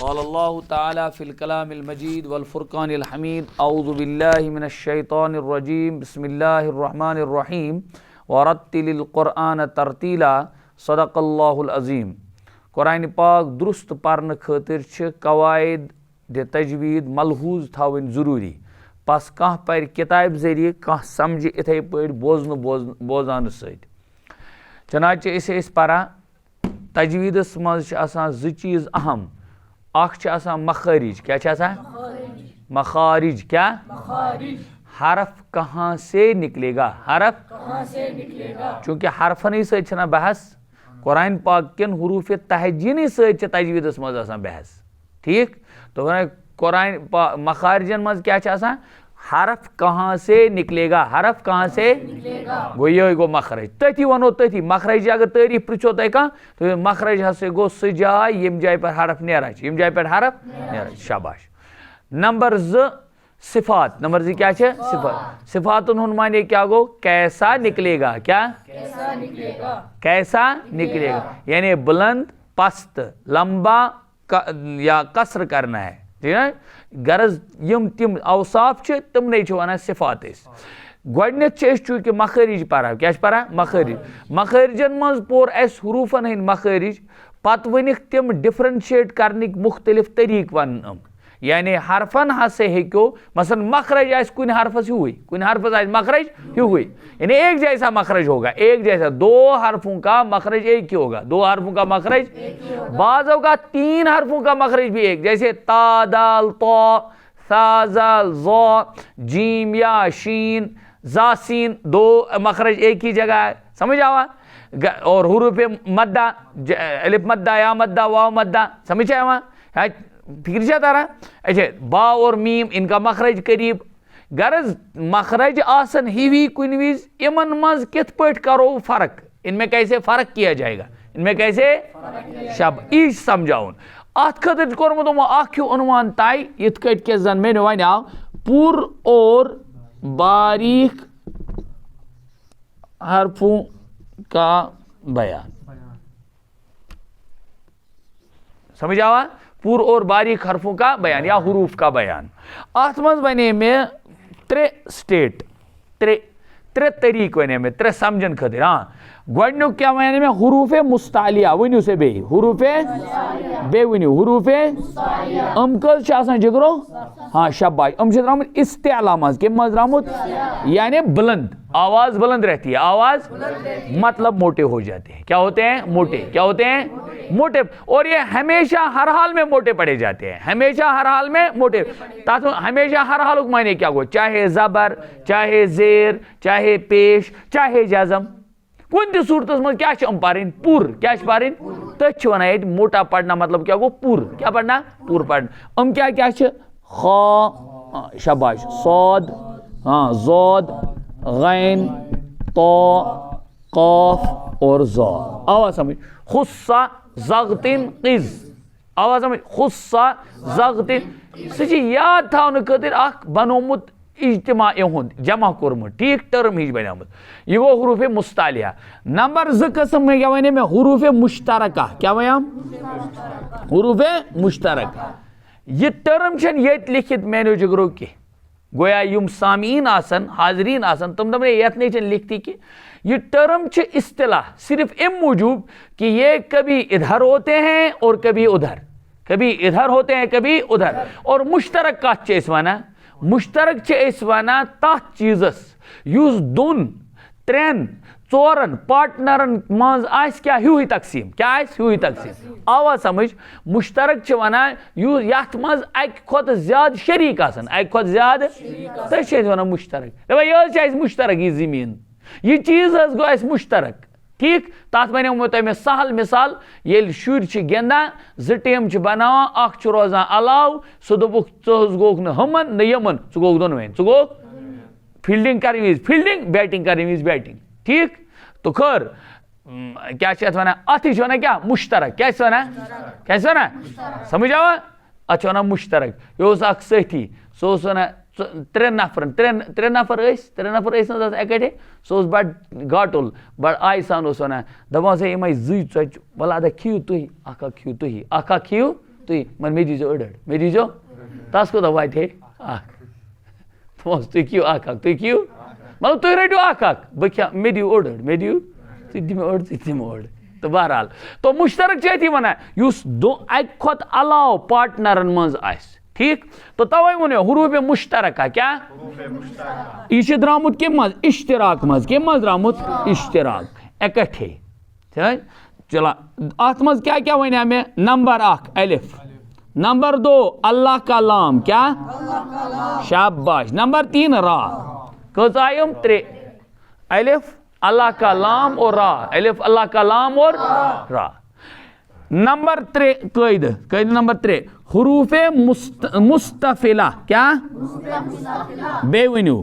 قال اللہ تعالی فی الکلام المجید والفرقان الحمید اعوذ باللہ من الشیطان الرجیم بسم اللہ الرحمن الرحیم ورتل القرآن ترتیلا صدق اللہ العظیم. قرآن پاک درست پرن خاطر چھ قواعد تجوید ملحوظ تھاون ضروری. پس کھانا پر کتاب ذریعہ کھانا سمجھ اتھے پہ بوزان ست. چنانچہ اس پران تجویدس مز زٕ چیز اہم. اخ مخارج کیا مخارج کیا حرف کہاں سے نکلے گا چونکہ حرفن ستنا بحث قرآن پاک کن حروف تہجینی ست تجویدس مز بحث. ٹھیک تو قرآن مخارجن مز کیا حرف کہاں سے نکلے گا حرف کہاں سے گو یہ گو مخرج. تھی ونو تھی مخرج اگر تعریف پرچو تہ کھانا تو مخرج ہسا گو سہ جائے یم جائے پر حرف نیران یم جائے پر حرف نیران. شاباش. نمبر 2 صفات. نمبر 2 کیا صفات. صفاتن ہن معنی کیا گو کیسا نکلے گا. کیا کیسا نکلے گا یعنی بلند پست لمبا یا قصر کرنا ہے. ٹھیک ہے غرض یم تم اوصاف تمنے ونان صفات. گۄڈنیتھ چونکہ مخارج پرا کیا پرا مخارج. مخارجن مز پور اس حروفن ہند مخارج پتہ ونک تم ڈفرنشیٹ کرنک مختلف طریق ون. یعنی حرفن ہسا ہیکو مثلا مخرج آس کن حرفس ہی کن حرفس آس مخرج ہی یعنی ایک جیسا مخرج ہوگا ایک جیسا. 2 حرفوں کا مخرج ایک ہی ہوگا 2 حرفوں کا مخرج. بعض اوقات 3 حرفوں کا مخرج بھی ایک جیسے تا دال طا ثا زال ظا جیم یا شین زا سین 2 مخرج ایک ہی جگہ ہے. سمجھ آوا. اور حروف مدہ الف مدہ یا مدہ واو مدہ سمجھ آوا فکر چاہ تارا. اچھا با اور میم ان کا مخرج قریب. غرض مخرج آسن ہی کن وز امن مز کت پٹ کرو فرق. ان میں کیسے فرق کیا جائے گا ان میں کیسے شب ایش سمجھاؤن. ات خاطر کورمت یمو اکھ عنوان طے یت کٹ کہ زن میں ونیو پر اور باریک حرفوں کا بیان. سمجھ آوا پر اور باریک حرفوں کا بیان یا حروف کا بیان. ات مز بنے میں 3 سٹیٹ 3 طریق ون میں 3 سمجھن خاطر. ہاں گۄڈنیُک کیا ون میں حروف مستعلیہ. ونیو سے بے حروف بے ونیو حروف ام کز جگرو. ہاں شاباش. ام درامت استعلا مز کم مز درامت یعنی بلند آواز بلند رہتی ہے. آواز مطلب موٹے ہو جاتے ہیں. کیا ہوتے ہیں موٹے. کیا ہوتے ہیں موٹے. اور یہ ہمیشہ ہر حال میں موٹے پڑے جاتے ہیں. ہمیشہ ہر حال میں موٹے. ہمیشہ ہر حال معنی کیا گو چاہے زبر چاہے زیر چاہے پیش چاہے جزم کن تہ صورتس مز کیا پڑھن پور. کیا پڑھن تھی ونان موٹا پڑھنا مطلب کیا گو پور. کیا پڑھنا پور پڑھنا. ام کیا خا شاباش صاد ہاں زود غین طا قاف اور زا. آواز سمجھ. خصہ زغتن قز. آواز سمجھ. خصہ زغتن سہ یاد تھاؤن خاطر اخ بنومت اجتماع ہند جمع کورمت. ٹھیک ٹرم ہج بنیامت. یہ گو حروف مستعلیہ. نمبر 2 قسم میں کیا ونے میں حروف مشترکہ. کیا ویام حروف مشترکہ. یہ ٹرم چھن یت لکھت مینو جگرو کی گویا یم سامعین آسن حاضرین آسن تم دم یت نہیں چھن لکھتی کہ یہ ٹرم چھ اصطلاح صرف ام موجود کہ یہ کبھی ادھر ہوتے ہیں اور کبھی ادھر. کبھی ادھر ہوتے ہیں کبھی ادھر. اور مشترک کات چھ اس وانا مشترک چھ اس وانا تات چیزس یوز 2 3 4 پارٹنرن مز آس کیا ہی تقسیم. کیا آس ہی تقسیم. آواز سمجھ. مشترک چھ ونان یت مز اکہ کھت زیادہ شریک آسن اکہ کھت زیادہ تھی ونان مشترک. یہ مشترک یہ زمین یہ چیز گو اس مشترک. ٹھیک تات بنو تمہیں سہل مثال یل شر گندان 2 ٹیم بنانا اخ روزان علاو سہ دپک ژٕ گوکھ نہ ہمن نہ یمن ژٕ گوکھ دونوین. ژٕ گوکھ فیلڈنگ کرن وز فیلڈنگ بیٹنگ کرن وز بیٹنگ. ٹھیک تو خیر کیا ونان ات ونان کیا مشترک. کیا ونان سمجھ آوا. ات ونان مشترک. یہ اخ ساتھی سہ ونان 3 نفر 3 نفر اکٹھے سہ بڑ گاٹل بڑ آئی سان ونان دپان سا یم 2 ژۄچہِ وَلہٕ ادا کھیٚیِو تُہۍ اکھ کھیٚیِو تُہی اکھ کھیٚیِو تُہۍ مگر مےٚ دیٖزیو أڑ مےٚ دیٖزیو تَس کوٗتاہ واتہِ ہے اَکھ دوٚپمَس تُہۍ کھیٚیِو اَکھ تُہۍ کھیٚیِو مطلب تُہۍ رٔٹِو اَکھ بہٕ کھٮ۪مہٕ مےٚ دِیِو أڑ مےٚ دِیِو ژٕ دِ مےٚ أڑ ژٕ تہِ دِمہٕ أڑ تہٕ بہرحال تو مُشترک چھِ أتی وَنان یُس اَکہِ کھۄتہٕ علاوٕ پاٹنرَن منٛز آسہِ ٹھیٖک تو تَوَے ووٚن مےٚ حروٗفِ مُشترکہ کیٛاہ یہِ چھِ درٛامُت کَمہِ منٛز اِشتراک منٛز کَمہِ منٛز درٛامُت اِشتراک اِکٹھے چلو اَتھ منٛز کیٛاہ کیٛاہ وَنیٛاو مےٚ نمبر 1 الف نمبر 2 اللہ کا لام کیٛاہ شاباش نمبر 3 را کٔژ آیہِ یِم 3 الف اللہ کا لام اور را الف اللہ کا لام اور را نمبر 3 قٲیدٕ نمبر 3 حروٗفِ مُستفِلہ کیٛاہ بیٚیہِ ؤنِو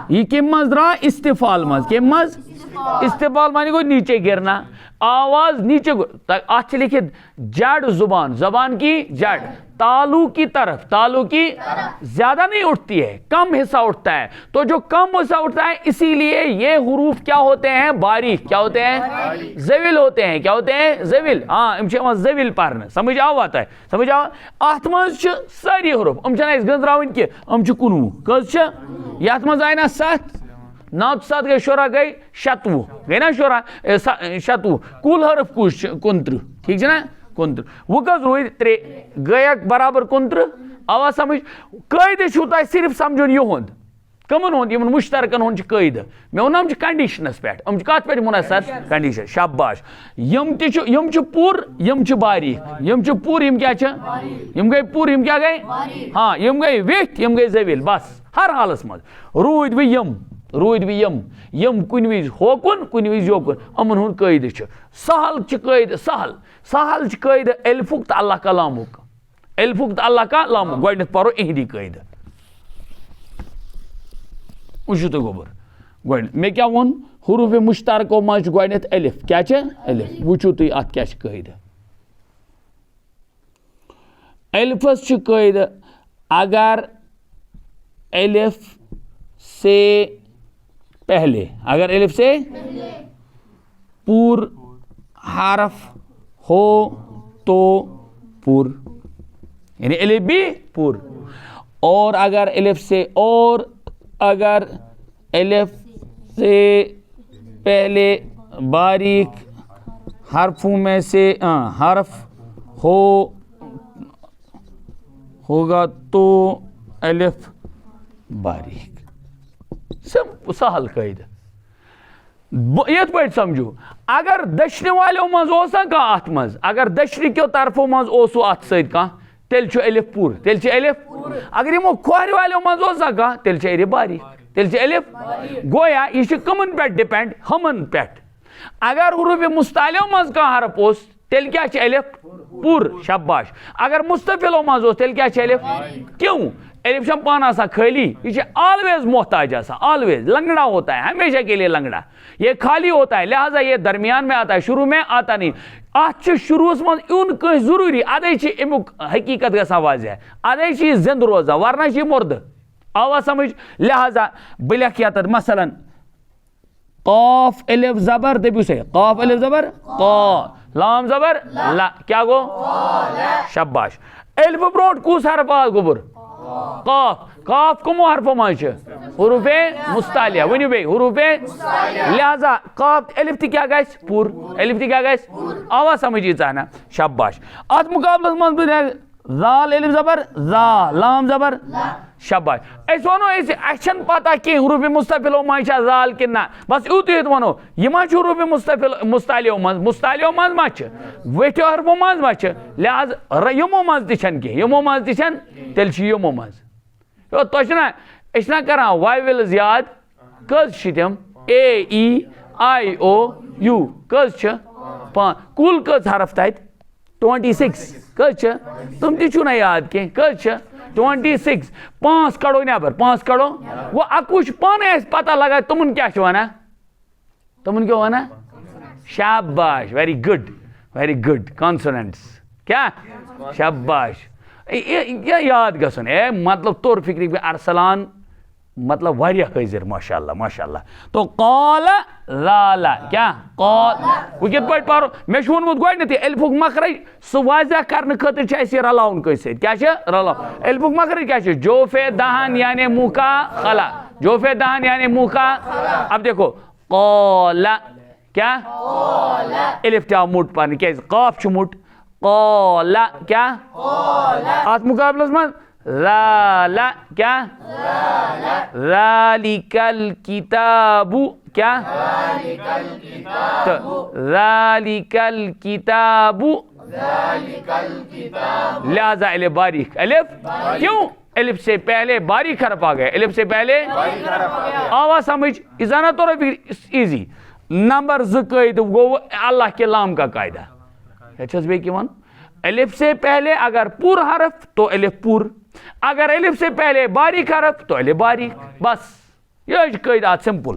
یہ کَمہِ منٛز درٛاو استفال منٛز کَمہِ منٛز استفال معنی گوٚو نیچے گرنا آواز نیچے اتھ چھِ لیکھِتھ جڑ زبان کی جڑ تالو کی طرف تالو کی زیادہ نہیں اٹھتی ہے کم حصہ اٹھتا ہے تو جو کم حصہ اٹھتا ہے اسی لیے یہ حروف کیا ہوتے ہیں باریک کیا ہوتے ہیں زویل ہوتے ہیں کیا ہوتے ہیں زویل ہاں زویل پرن سمجھ آو وات ہے سمجھ آو اتھ منٛز چھِ سٲری حروف چھِنہٕ اَسہِ گٔنٛزراوٕنۍ کینٛہہ چھِ 19 کٔژ چھِ یتھ منٛز آیہِ نا 7 9 تہٕ 7 گٔے شُراہ گٔے 26 گٔے نا شُراہ 26 کُل حرف کُس چھُ 29 ٹھیٖک چھُ نا 29 وۄنۍ کٔژ روٗدۍ 3 گٔے اکھ برابر 29 آوا سمجھ قٲیدٕ چھُو تۄہہِ صرف سمجھُن یِہُنٛد کٕمن ہُنٛد یِمن مُشترکن ہُنٛد چھُ قٲیدٕ مےٚ ووٚن یِم چھِ کنڈِشنس پٮ۪ٹھ یِم چھِ کتھ پٮ۪ٹھ مُنحصر کنڈِشن شاباش یِم تہِ چھِ یِم چھِ پوٗرٕ یِم چھِ باریٖک یِم چھِ پوٗرٕ یِم کیٛاہ چھِ یِم گٔے پوٗرٕ یِم کیٛاہ گٔے ہاں یِم گٔے ویٚٹھۍ یِم گٔے زٔویل بس ہر حالس منٛز روٗدۍ وۄنۍ یِم کُنہِ وِزِ ہوکُن کُنہِ وِزِ یوکُن یِمن ہُنٛد قٲیدٕ چھُ سہل چھِ قٲیدٕ سہل چھِ قٲیدٕ الفُک تہٕ اللہ کلامُک الفُک تہٕ اللہ کلامُک گۄڈٕنیتھ پرو اِہنٛدی قٲیدٕ وٕچھِو تُہۍ گوٚبُر گۄڈٕ مےٚ کیٛاہ ووٚن حروٗفِ مُشترکو منٛز چھُ گۄڈٕنیتھ الف کیٛاہ چھِ الف وٕچھِو تُہۍ اتھ کیٛاہ چھِ قٲیدٕ الفس چھِ قٲیدٕ اگر الف سے پہلے اگر الف سے پور حرف ہو تو پور یعنی الف بھی پور اور اگر الف سے اور اگر الف سے پہلے باریک حرفوں میں سے حرف ہوگا تو الف باریک سہل قٲیدٕ یِتھ پٲٹھۍ سمجھو اگر دٔچھنہِ والیو منٛز اوس نا کانٛہہ اتھ منٛز اگر دٔچھنہِ کیو طرفو منٛز اوسوٕ اتھ سۭتۍ کانٛہہ تیٚلہِ چھُ الف پوٗرٕ تیٚلہِ چھِ الف اگر یِمو کھۄرِ والیو منٛز اوس نا کانٛہہ تیٚلہِ چھِ الف باریک تیٚلہِ چھِ الف گویا یہِ چھُ کٕمن پٮ۪ٹھ ڈِپینڈ ہُمن پٮ۪ٹھ اگر حروٗفِ مُستعلیو منٛز کانٛہہ حرف اوس تیٚلہِ کیٛاہ چھِ الف پوٗرٕ شاباش اگر مُستفِلو منٛز اوس تیٚلہِ کیٛاہ چھِ الف کیوں الف چھا پانہٕ آسان خٲلی یہ چھِ آلویز محتاج آسان آلویز لنگڑا ہوتا ہے ہمیشہ کے لیے لنگڑا یہ خالی ہوتا ہے لہٰذا یہ درمیان میں آتا ہے شروع میں آتا نہیں اتھ چھُ شروعس منٛز یُن کٲنٛسہِ ضروٗری ادے چھِ امیُک حقیٖقت گژھان واضح ادے چھِ یہِ زِندٕ روزان ورنہ چھِ یہِ مُردٕ آوا سمجھ لہٰذا بہٕ لیکھٕ یتھ مثلاً قاف الف زبر دٔپِو سا قاف الف زبر قا لام زبر لا کیٛاہ گوٚو شاباش الف برونٛٹھ کُس حرف آو گوٚبُر قاف کمو حرفو منٛز چھِ حروٗفِ مُستعلیہ ؤنِو بیٚیہِ حروٗفِ لہٰذا قاف الف تہِ کیٛاہ گژھِ پوٗرٕ الف تہِ کیٛاہ گژھِ آوا سمجھ ییٖژاہ نا شاباش اتھ مُقابلس منٛز بہٕ زال الف زبر زا لام زبر شاباش أسۍ وَنو اَسہِ چھَنہٕ پتہ کینٛہہ حروٗفِ مُستفِلو منٛز چھا زال کِنہٕ نہ بس یوٗتُے یوت وَنو یہِ ما چھُ حروٗفِ مُستعلیو منٛز ما چھِ ویٚٹھیو حرفو منٛز ما چھِ لہٰذا یِمو منٛز تہِ چھَنہٕ کینٛہہ یِمو منٛز تہِ چھَنہٕ تیٚلہِ چھِ یِمو منٛز تۄہہِ چھُنا أسۍ چھِنا کران وایوِلٕز یاد کٔژ چھِ تِم اے ای آی او یوٗ کٔژ چھِ کُل کٔژ حرف تتہِ 26 کٔژ چھِ تِم تہِ چھُو نہ یاد کینٛہہ کٔژ چھِ 26 5 کڑو نٮ۪بر 5 کڑو وۄنۍ اکوُہ چھُ پانے اَسہِ پتہ لگان تِمن کیٛاہ چھِ وَنان تِمن کیٛاہ وَنان شاباش ویری گُڈ کانسوننٹس کیٛاہ شاباش یاد گژھُن مطلب طور فِکرِ ارسلان مطلب واریاہ حاضر ماشاءاللہ ماشاءاللہ. تو قال لالا کیا قال وہ کت پٲٹھۍ پرو مےٚ چھُ ووٚنمُت گۄڈنیٚتھٕے الفُک مخرج سُہ واضح کرنہٕ خٲطرٕ چھُ اَسہِ یہِ رلاوُن کٲنٛسہِ سۭتۍ کیٛاہ چھُ رلاوُن الفُک مخرج کیٛاہ چھُ جوفے دہن یعنی منہ کا خلا جوفے دہن یعنی منہ کا. اب دیکھو قال کیا الف تہِ آو موٚٹ پرنہٕ کیٛازِ قاف چھُ موٚٹ قال کیا اتھ مقابلس منٛز لا کیا ذالک الکتاب کیا ذالک الکتاب لہذا الف باریک الف کیوں الف سے پہلے باریک حرف آ گئے الف سے پہلے آواز سمجھ ازانا تو ایزی. نمبر 2 قاعدہ گو اللہ کے لام کا قاعدہ الف سے پہلے اگر پور حرف تو الف پور اگر الف سے پہلے باریک حرف تو الف باریک بس یہ قاعدہ سمپل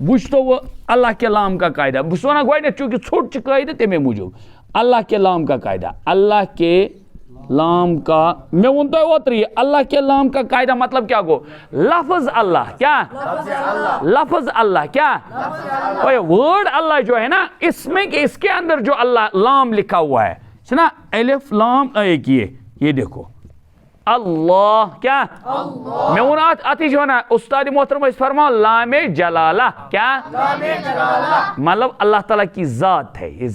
وچ تو وہ اللہ کے لام کا قاعدہ بس ونان گوڈنیتھ چونکہ ژھوٹ چھ قاعدہ تمے موجوب اللہ کے لام کا قاعدہ اللہ کے لام کا میں ون تو اوتری اللہ کے لام کا قاعدہ مطلب کیا گو لفظ اللہ کیا لفظ اللہ کیا ورڈ اللہ جو ہے نا اس میں اس کے اندر جو اللہ لام لکھا ہوا ہے نا الف لام ایک یہ دیکھو اللہ کیا میں ون اتھی ونان استاد محترم اس فرما لام جلالہ کیا مطلب اللہ تعالیٰ کی ذات ہے یہ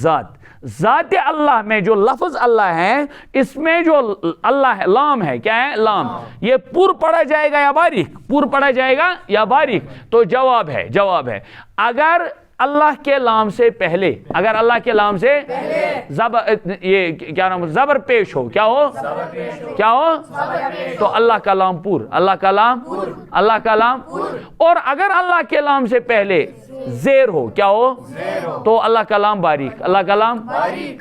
ذات اللہ میں جو لفظ اللہ ہے اس میں جو اللہ ہے لام ہے کیا ہے لام یہ پور پڑھا جائے گا یا باریک پور پڑھا جائے گا یا باریک تو جواب ہے اگر اللہ کے لام سے پہلے اگر اللہ کے لام سے یہ کیا نام زبر پیش ہو کیا ہو تو اللہ کا لام پور اللہ کا لام اور اگر اللہ کے لام سے پہلے زیر ہو کیا ہو تو اللہ کا لام باریک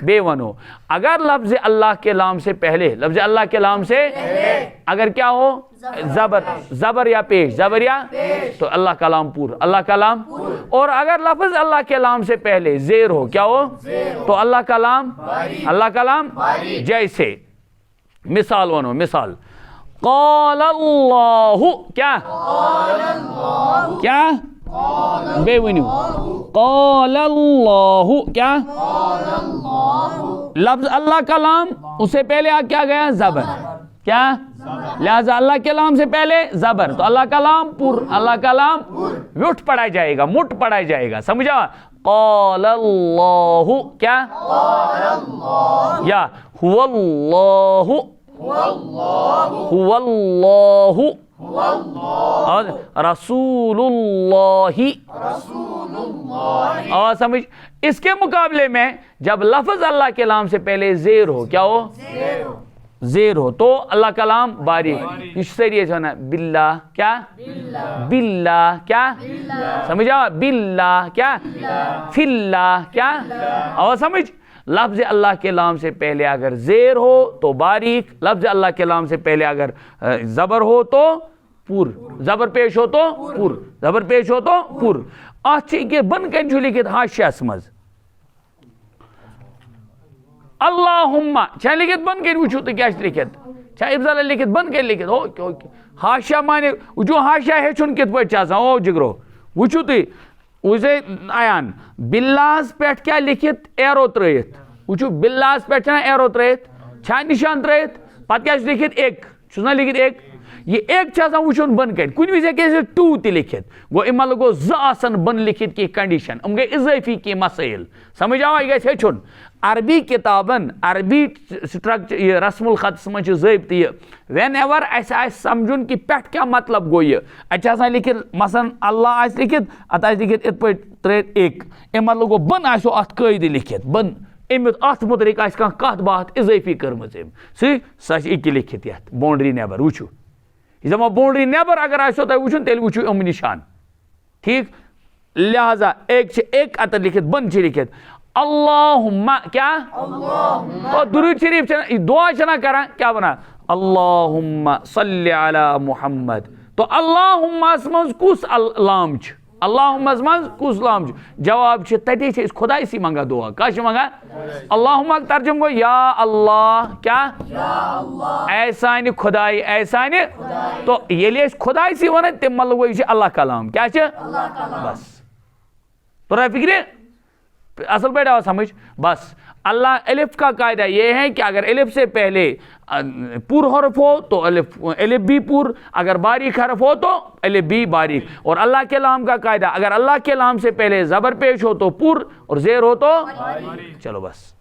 بے ون ہو. اگر لفظ اللہ کے لام سے پہلے لفظ اللہ کے لام سے اگر کیا ہو زبر یا پیش تو اللہ کا لام پور اللہ کا لام اور اگر لفظ اللہ کے لام سے پہلے زیر ہو کیا ہو تو اللہ کا لام جیسے مثال ونو مثال قال اللہ کیا بے ونیو قال اللہ کیا لفظ اللہ کا لام اسے پہلے کیا گیا زبر کیا لہذا اللہ کے لام سے پہلے زبر تو اللہ کا لام پور اللہ کا لام وٹ پڑھا جائے گا مٹ پڑھا جائے گا سمجھا قال اللہ کیا یا هو اللہ رسول اللہ اور سمجھ اس کے مقابلے میں جب لفظ اللہ کے لام سے پہلے زیر ہو کیا ہو زیر ہو تو اللہ کا لام باریک اس طریقے سے ہونا باللہ کیا باللہ کیا سمجھا باللہ کیا فی اللہ کیا اور سمجھ لفظ اللہ کے لام سے پہلے اگر زیر ہو تو باریک لفظ اللہ کے لام سے پہلے اگر زبر ہو تو پور زبر پیش ہو تو پور زبر پیش ہو تو پور اچھی کے بن کن چھو لکھت حاشیہس مز اللہم چھا لکھت بن کن وچھو تو کیا لکھت چھا افضل لکھت بن کن لکھت حاشیہ مانے جو حاشیہ ہے چھن کت پٹ چاہتا او جگرو وچھو تو اسے آیان بلاس پیٹھ کیا لکھت ایرو ترائیت وچھو بلاس پیٹھ چھنا ایرو ترائیت چھا نشان ترائیت پت کیا لکھت ایک چھنا لکھت ایک یہ ایک چاہتا وچھون بن کر کن ویسے کیسے ٹو تی لکھت گو اما لگو زاسن بن لکھت کی کنڈیشن ام گئے اضافی کی مسائل سمجھ آوائی گئے سے چھون عربی کتابن عربی سٹرکچر یہ رسم الخط سمجھ ضابط یہ وین ایور ایسا آئے سمجھون کی پیٹھ کیا مطلب گو یہ اچھا سا لکھت مثلا اللہ آئے لکھت ات آئے لکھت ات پر تریت ایک اما لگو بن آئے سو ات قید لکھت بن امیت ات مترک آئے کان کات بات اضافی کرمز سی ساش ایک لکھت یات باؤنڈری نیبر وچھو یہ باؤنڈری نیبر اگر آئے تو وچھن تیل وچھو ام نشان ٹھیک لہذا ایک ات لکھت بن چھ لکھت اللہم کیا اور درود شریف دعا چنا کرا کیا بنا اللہم صلی علی محمد تو اللہم اسمز کس لام چھ اللہم ازمز کس لام جواب تتی خدائی سی منگا دعا کیا منگا اللہم ترجم گو یا اللہ کیا اے سانہ خدائی اے سانہ تو یلی خدائی سی ونان تم مطلب گو یہ اللہ کلام کیا بس تو فکر اصل پہ آ سمجھ بس اللہ الف کا قاعدہ یہ ہے کہ اگر الف سے پہلے پور حرف ہو تو الف بھی پور، اگر باریک حرف ہو تو الف بھی باریک. اور اللہ کے لام کا قاعدہ اگر اللہ کے لام سے پہلے زبر پیش ہو تو پور اور زیر ہو تو چلو بس.